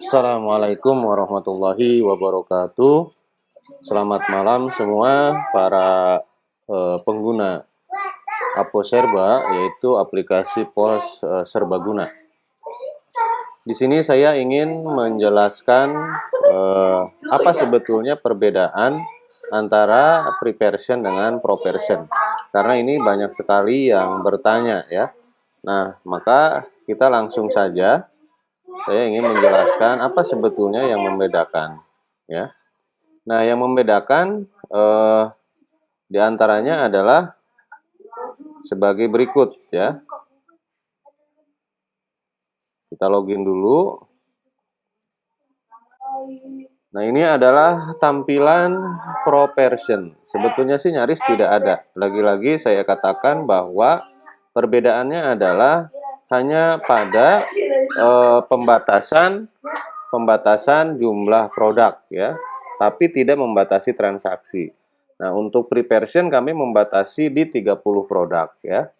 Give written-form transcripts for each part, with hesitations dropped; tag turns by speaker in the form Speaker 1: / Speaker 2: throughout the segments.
Speaker 1: Assalamualaikum warahmatullahi wabarakatuh. Selamat malam semua para pengguna Aposerba, yaitu aplikasi pos serbaguna. Di sini saya ingin menjelaskan apa sebetulnya perbedaan antara pre-version dengan pro-version. Karena ini banyak sekali yang bertanya ya. Nah, maka kita langsung saja. Saya ingin menjelaskan apa sebetulnya yang membedakan, ya. Nah, yang membedakan di antaranya adalah sebagai berikut, ya. Kita login dulu. Nah, ini adalah tampilan pro version. Sebetulnya sih nyaris tidak ada. Lagi-lagi saya katakan bahwa perbedaannya adalah hanya pada pembatasan jumlah produk ya, tapi tidak membatasi transaksi. Nah, untuk pre-version kami membatasi di 30 produk ya.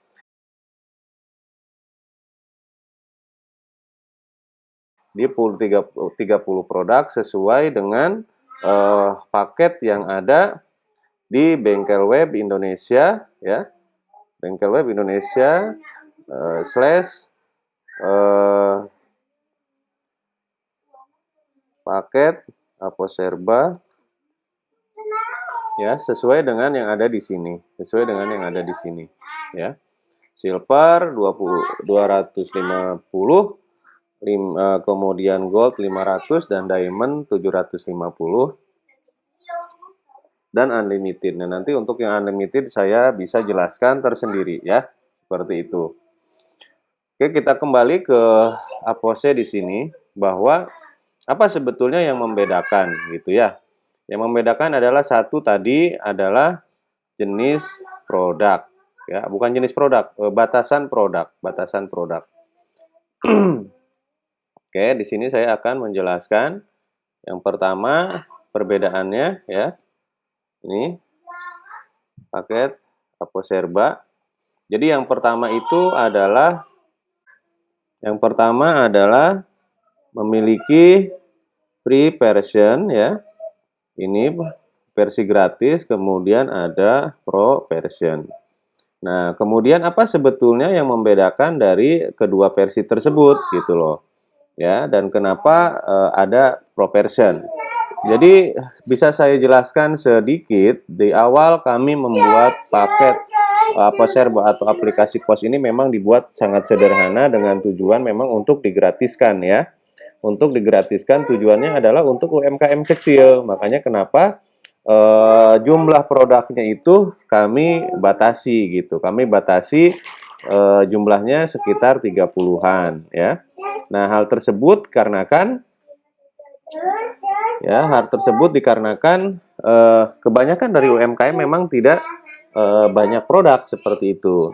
Speaker 1: Di 30 produk sesuai dengan paket yang ada di bengkel web Indonesia ya. Bengkel web Indonesia slash paket Aposerba ya, sesuai dengan yang ada di sini, ya. Silver 250, kemudian gold 500 dan diamond 750 dan unlimited. Nah, nanti untuk yang unlimited saya bisa jelaskan tersendiri ya, seperti itu. Oke, kita kembali ke Apose di sini bahwa apa sebetulnya yang membedakan gitu ya. Yang membedakan adalah satu tadi adalah jenis produk ya, bukan jenis produk, batasan produk. Oke, di sini saya akan menjelaskan yang pertama perbedaannya ya. Ini paket Aposerba. Jadi yang pertama adalah memiliki free version ya. Ini versi gratis, kemudian ada pro version. Nah, kemudian apa sebetulnya yang membedakan dari kedua versi tersebut gitu loh. Ya, dan kenapa ada pro version. Jadi bisa saya jelaskan sedikit, di awal kami membuat paket Aposerba atau aplikasi pos ini memang dibuat sangat sederhana dengan tujuan memang untuk digratiskan ya. Untuk digratiskan tujuannya adalah untuk UMKM kecil. Makanya kenapa jumlah produknya itu kami batasi gitu. Kami batasi jumlahnya sekitar 30-an ya. Nah, hal tersebut dikarenakan kebanyakan dari UMKM memang tidak banyak produk seperti itu.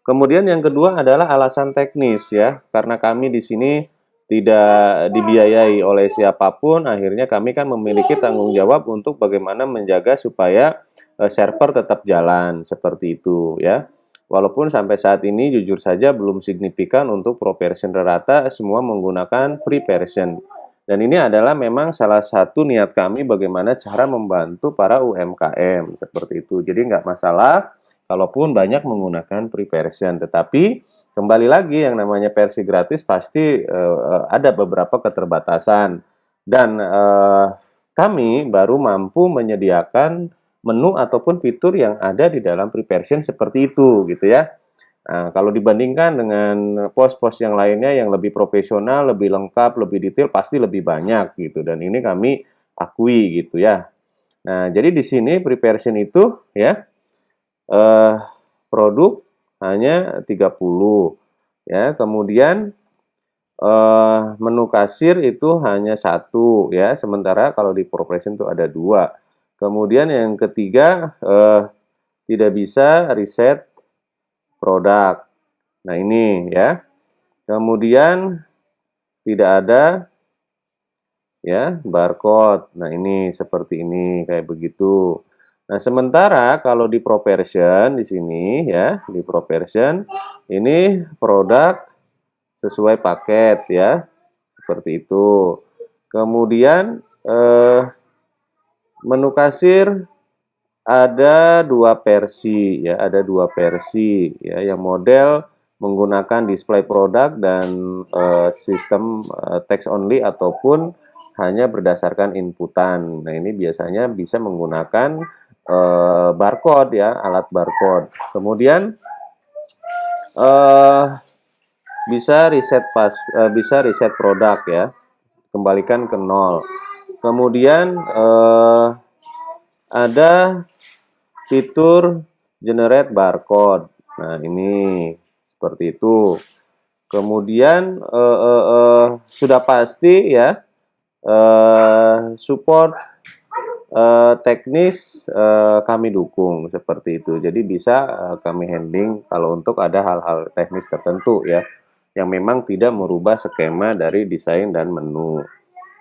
Speaker 1: Kemudian yang kedua adalah alasan teknis ya, karena kami di sini tidak dibiayai oleh siapapun, akhirnya kami kan memiliki tanggung jawab untuk bagaimana menjaga supaya server tetap jalan seperti itu ya. Walaupun sampai saat ini jujur saja belum signifikan untuk pro version rata, semua menggunakan free version. Dan ini adalah memang salah satu niat kami bagaimana cara membantu para UMKM seperti itu. Jadi nggak masalah kalaupun banyak menggunakan free version, tetapi kembali lagi yang namanya versi gratis pasti ada beberapa keterbatasan dan kami baru mampu menyediakan menu ataupun fitur yang ada di dalam free version seperti itu gitu ya. Nah, kalau dibandingkan dengan pos-pos yang lainnya yang lebih profesional, lebih lengkap, lebih detail pasti lebih banyak gitu dan ini kami akui gitu ya. Nah, jadi di sini free version itu ya produk hanya 30 ya, kemudian menu kasir itu hanya satu ya, sementara kalau di ProVersion itu ada dua. Kemudian yang ketiga tidak bisa reset produk. Nah, ini ya. Kemudian tidak ada ya barcode. Nah, ini seperti ini kayak begitu. Nah, sementara kalau di ProVersion di sini ya, di ProVersion ini produk sesuai paket ya. seperti itu. Kemudian menu kasir ada dua versi ya, ada dua versi ya, yang model menggunakan display produk dan sistem text only ataupun hanya berdasarkan inputan. Nah, ini biasanya bisa menggunakan barcode ya, alat barcode. Kemudian bisa reset produk ya, kembalikan ke nol. Kemudian ada fitur generate barcode. Nah, ini seperti itu. Kemudian sudah pasti ya, support teknis kami dukung seperti itu. Jadi bisa kami handling kalau untuk ada hal-hal teknis tertentu ya, yang memang tidak merubah skema dari desain dan menu.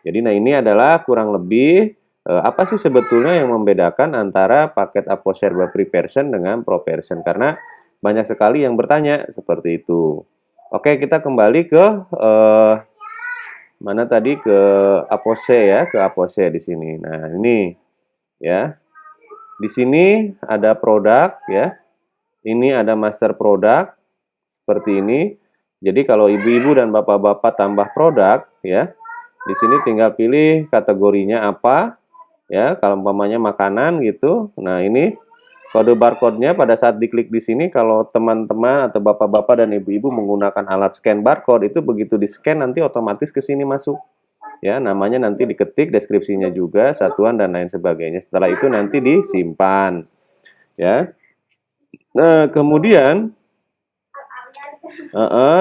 Speaker 1: Jadi nah, ini adalah kurang lebih apa sih sebetulnya yang membedakan antara paket Apo Serba Pre-version dengan Pro version, karena banyak sekali yang bertanya seperti itu. Oke, kita kembali ke mana tadi, ke Apose ya, ke Apose di sini. Nah, ini ya. Di sini ada produk ya. Ini ada master produk seperti ini. Jadi kalau ibu-ibu dan bapak-bapak tambah produk ya, di sini tinggal pilih kategorinya apa ya. Kalau umpamanya makanan gitu. Nah, ini kode barcode-nya pada saat diklik di sini, kalau teman-teman atau bapak-bapak dan ibu-ibu menggunakan alat scan barcode, itu begitu di-scan nanti otomatis ke sini masuk. Ya, namanya nanti diketik, deskripsinya juga, satuan dan lain sebagainya. Setelah itu nanti disimpan. Ya. Nah, kemudian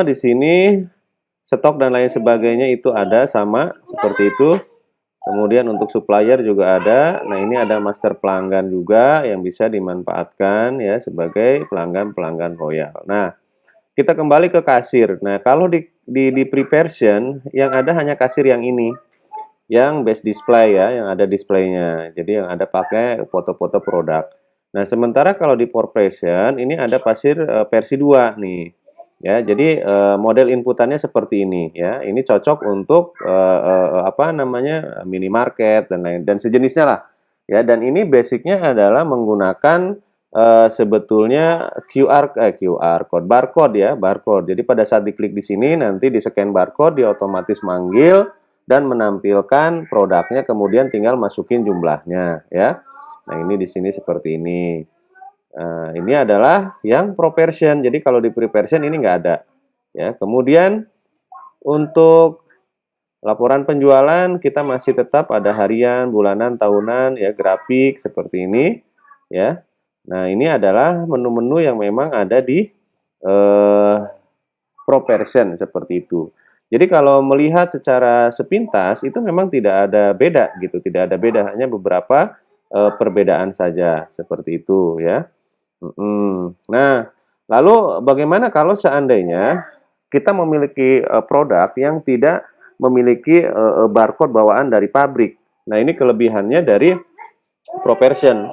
Speaker 1: di sini stok dan lain sebagainya itu ada sama seperti itu. Kemudian untuk supplier juga ada. Nah, ini ada master pelanggan juga yang bisa dimanfaatkan ya sebagai pelanggan-pelanggan royal. Nah, kita kembali ke kasir. Nah, kalau di pre-version yang ada hanya kasir yang ini, yang base display ya, yang ada displaynya. Jadi yang ada pakai foto-foto produk. Nah, sementara kalau di Pro version ini ada kasir versi 2 nih. Ya, jadi model inputannya seperti ini ya. Ini cocok untuk apa namanya, minimarket dan lain dan sejenisnya lah. Ya, dan ini basicnya adalah menggunakan sebetulnya QR code, barcode ya, barcode. Jadi pada saat diklik di sini nanti di scan barcode, dia otomatis manggil dan menampilkan produknya, kemudian tinggal masukin jumlahnya ya. Nah, ini di sini seperti ini. Ini adalah yang Pro version. Jadi kalau di Pre version ini nggak ada. Ya, kemudian untuk laporan penjualan kita masih tetap ada harian, bulanan, tahunan, ya, grafik seperti ini. Ya, nah ini adalah menu-menu yang memang ada di Pro version seperti itu. Jadi kalau melihat secara sepintas itu memang tidak ada beda gitu, tidak ada beda, hanya beberapa perbedaan saja seperti itu ya. Nah, lalu bagaimana kalau seandainya kita memiliki produk yang tidak memiliki barcode bawaan dari pabrik? Nah, ini kelebihannya dari Pro version.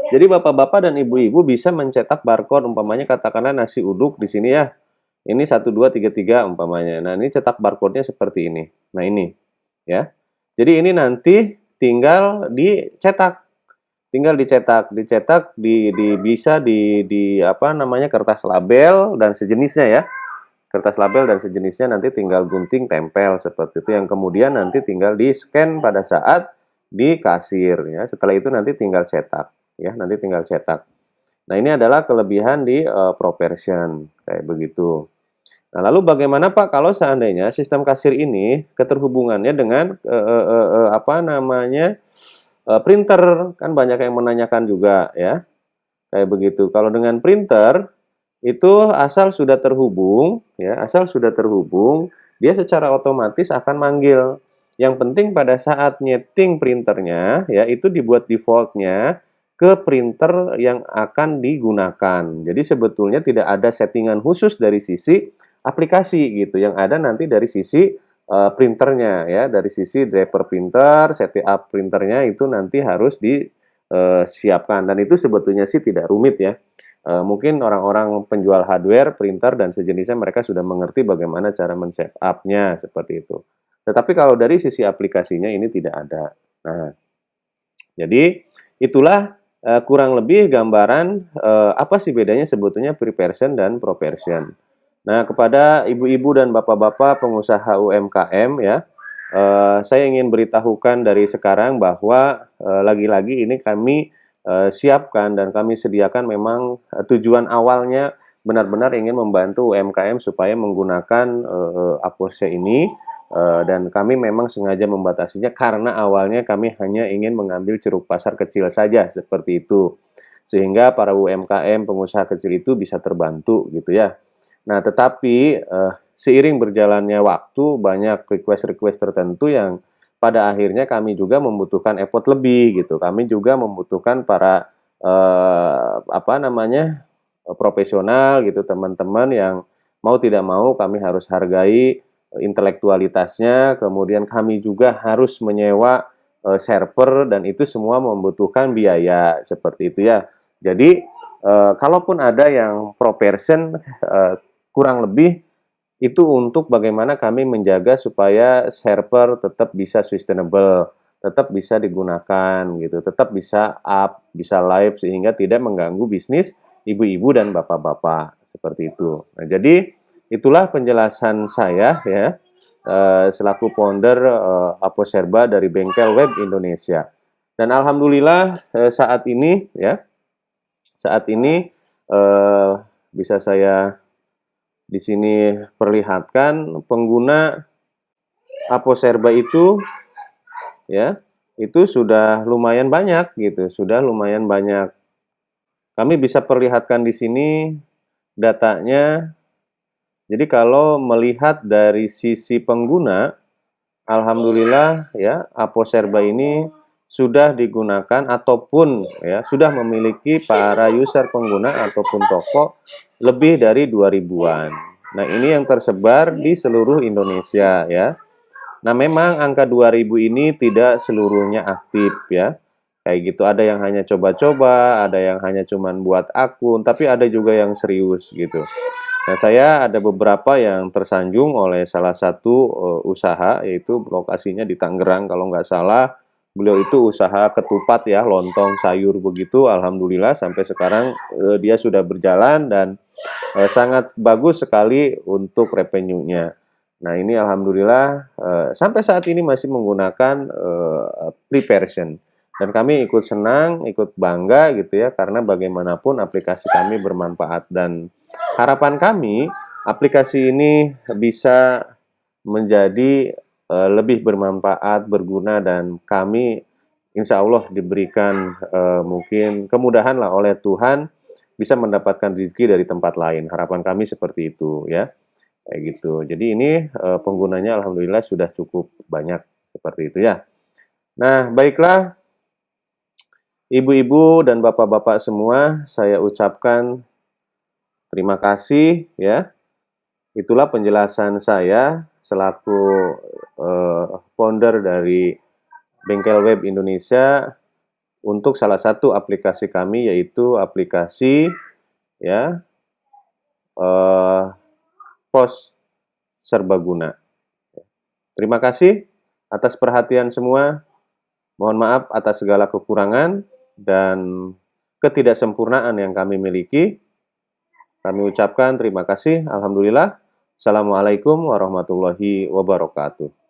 Speaker 1: Jadi bapak-bapak dan ibu-ibu bisa mencetak barcode, umpamanya katakanlah nasi uduk di sini ya. Ini 1233 umpamanya. Nah, ini cetak barcode-nya seperti ini. Nah, ini ya. Jadi ini nanti tinggal dicetak. Tinggal dicetak bisa di apa namanya, kertas label dan sejenisnya ya. Kertas label dan sejenisnya nanti tinggal gunting tempel seperti itu, yang kemudian nanti tinggal di-scan pada saat di kasir ya. Setelah itu nanti tinggal cetak ya, nanti tinggal cetak. Nah, ini adalah kelebihan di Pro version kayak begitu. Nah, lalu bagaimana Pak kalau seandainya sistem kasir ini keterhubungannya dengan apa namanya, printer? Kan banyak yang menanyakan juga ya, kayak begitu. Kalau dengan printer itu asal sudah terhubung ya, asal sudah terhubung, dia secara otomatis akan manggil. Yang penting pada saat nyeting printernya ya, itu dibuat defaultnya ke printer yang akan digunakan. Jadi sebetulnya tidak ada settingan khusus dari sisi aplikasi gitu, yang ada nanti dari sisi printernya ya, dari sisi driver printer, setup printernya itu nanti harus disiapkan, dan itu sebetulnya sih tidak rumit ya. mungkin orang-orang penjual hardware, printer, dan sejenisnya mereka sudah mengerti bagaimana cara men-setup-nya, seperti itu. Tetapi kalau dari sisi aplikasinya ini tidak ada. Nah, jadi itulah kurang lebih gambaran apa sih bedanya sebetulnya pre-version dan pro-version. Nah, kepada ibu-ibu dan bapak-bapak pengusaha UMKM ya, saya ingin beritahukan dari sekarang bahwa lagi-lagi ini kami siapkan dan kami sediakan memang tujuan awalnya benar-benar ingin membantu UMKM supaya menggunakan Apose ini. Dan kami memang sengaja membatasinya karena awalnya kami hanya ingin mengambil ceruk pasar kecil saja seperti itu. Sehingga para UMKM pengusaha kecil itu bisa terbantu gitu ya. Nah, tetapi seiring berjalannya waktu banyak request-request tertentu yang pada akhirnya kami juga membutuhkan effort lebih gitu. Kami juga membutuhkan para apa namanya profesional gitu, teman-teman yang mau tidak mau kami harus hargai intelektualitasnya, kemudian kami juga harus menyewa server dan itu semua membutuhkan biaya seperti itu ya. Jadi kalaupun ada yang pro version kurang lebih itu untuk bagaimana kami menjaga supaya server tetap bisa sustainable, tetap bisa digunakan gitu, tetap bisa up, bisa live sehingga tidak mengganggu bisnis ibu-ibu dan bapak-bapak seperti itu. Nah, jadi itulah penjelasan saya ya selaku founder Aposerba dari Bengkel Web Indonesia. Dan alhamdulillah saat ini ya, saat ini bisa saya di sini perlihatkan pengguna Aposerba itu ya, itu sudah lumayan banyak gitu, sudah lumayan banyak. Kami bisa perlihatkan di sini datanya. Jadi kalau melihat dari sisi pengguna, alhamdulillah ya, Aposerba ini sudah digunakan ataupun ya sudah memiliki para user pengguna ataupun toko lebih dari 2000-an. Nah, ini yang tersebar di seluruh Indonesia ya. Nah, memang angka 2000 ini tidak seluruhnya aktif ya. Kayak gitu, ada yang hanya coba-coba, ada yang hanya cuman buat akun, tapi ada juga yang serius gitu. Nah, saya ada beberapa yang tersanjung oleh salah satu usaha, yaitu lokasinya di Tangerang kalau nggak salah. Beliau itu usaha ketupat ya, lontong sayur begitu. Alhamdulillah sampai sekarang dia sudah berjalan dan sangat bagus sekali untuk revenue-nya. Nah, ini alhamdulillah sampai saat ini masih menggunakan pre-version. Dan kami ikut senang, ikut bangga gitu ya, karena bagaimanapun aplikasi kami bermanfaat dan harapan kami aplikasi ini bisa menjadi lebih bermanfaat, berguna, dan kami insya Allah diberikan mungkin kemudahan lah oleh Tuhan bisa mendapatkan rezeki dari tempat lain. Harapan kami seperti itu ya, kayak gitu. Jadi ini penggunanya alhamdulillah sudah cukup banyak seperti itu ya. Nah, baiklah ibu-ibu dan bapak-bapak semua, saya ucapkan terima kasih ya. Itulah penjelasan saya selaku founder dari Bengkel Web Indonesia untuk salah satu aplikasi kami, yaitu aplikasi ya Pos Serbaguna. Terima kasih atas perhatian semua. Mohon maaf atas segala kekurangan dan ketidaksempurnaan yang kami miliki. Kami ucapkan terima kasih. Alhamdulillah. Assalamualaikum warahmatullahi wabarakatuh.